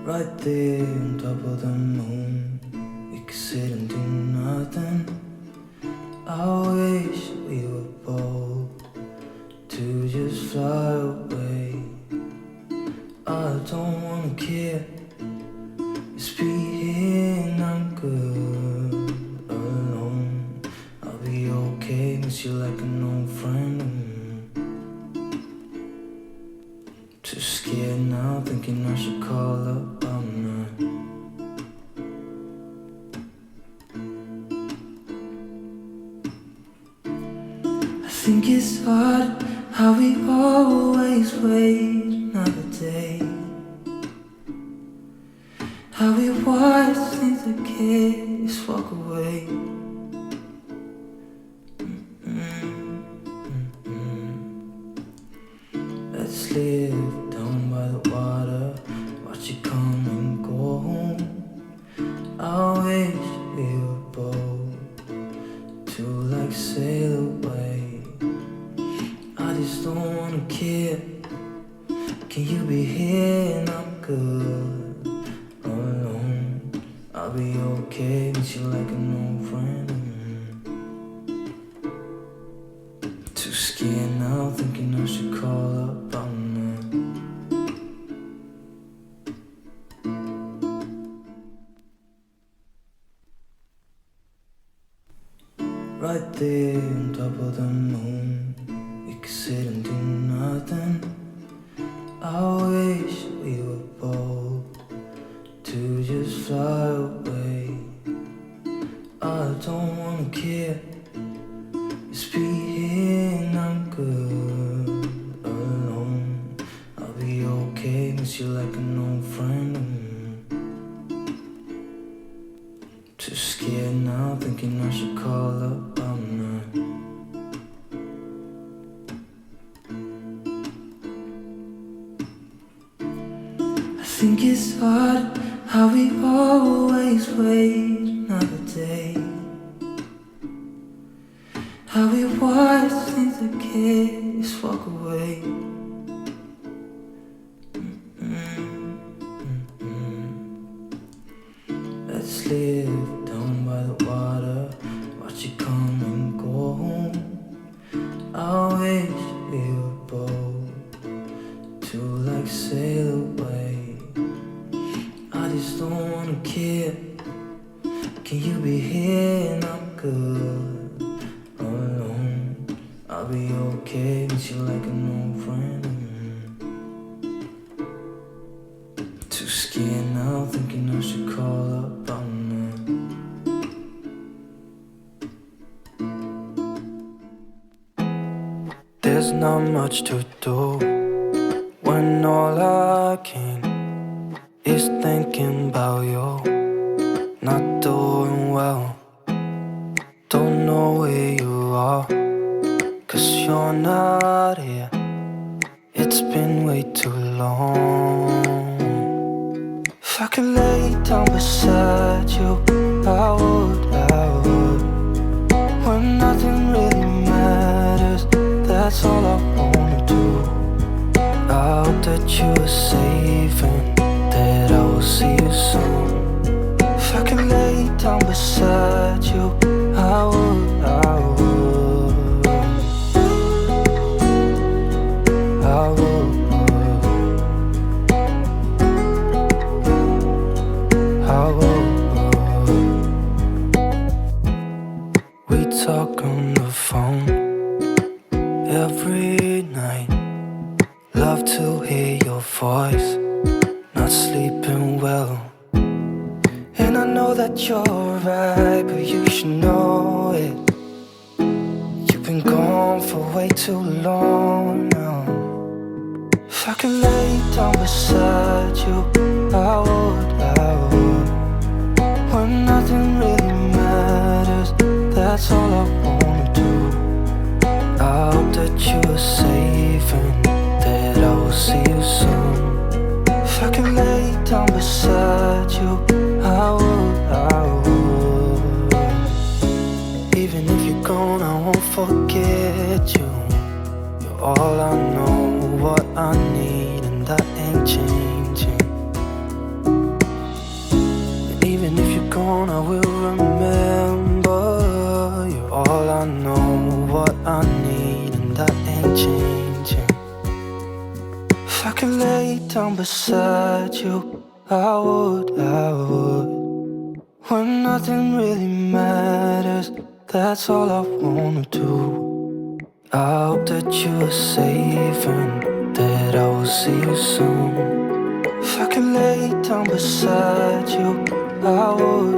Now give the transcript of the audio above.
Right there on top of the moon, we could sit and do nothing. I wish we were bold to just fly away. I don't wanna care, just be here and I'm good alone. I'll be okay, miss you like an old friend. Too scared now, thinking I should call up all night. I think it's hard how we always wait another day, how we watch things that kids walk away. Let's live down by the water, watch it come and go home. I wish we were bold to like sail away. I just don't wanna care. Can you be here and I'm good alone? I'll be okay, miss you like an old friend. Too scared now, thinking I should call up all night. Right there on top of the moon, we could sit and do nothing. I wish we were bold to just fly away. I don't wanna care, just be here and I'm good alone. I'll be okay, miss you like an old friend. Too scared now, thinking I should call up all night. I think it's hard how we always wait another day, how we watch things that kids walk away. Let's live down by the water, watch it come and go home. I wish we were bold to like sail away. I just don't wanna care. Can you be here and I'm good alone? I'll be okay, miss you like an old friend. Too scared now, thinking I should call up all night. There's not much to do when all I can is thinking about you. Not doing well, don't know where you are, 'cause you're not here. It's been way too long. If I could lay down beside you, I would. When nothing really matters, that's all I wanna do. I hope that you are safe and that I will see you soon. If I could lay down beside you, I would. I would. We talk on the phone every night. Love to hear your voice, not sleeping well. And I know that you're right, but you should know it. You've been gone for way too long now. If I could lay down beside you, I would. When nothing really matters, that's all I wanna do. I hope that you are safe and that I will see you soon. If I could lay down beside you, I would. Even if you're gone, I won't forget you. You're all I know, what I need, and that ain't changing. alone, I will remember. You're all I know, what I need, and that ain't changing. If I could lay down beside you, I would. When nothing really matters, that's all I wanna do. I hope that you are safe and that I will see you soon. If I could lay down beside you, I would.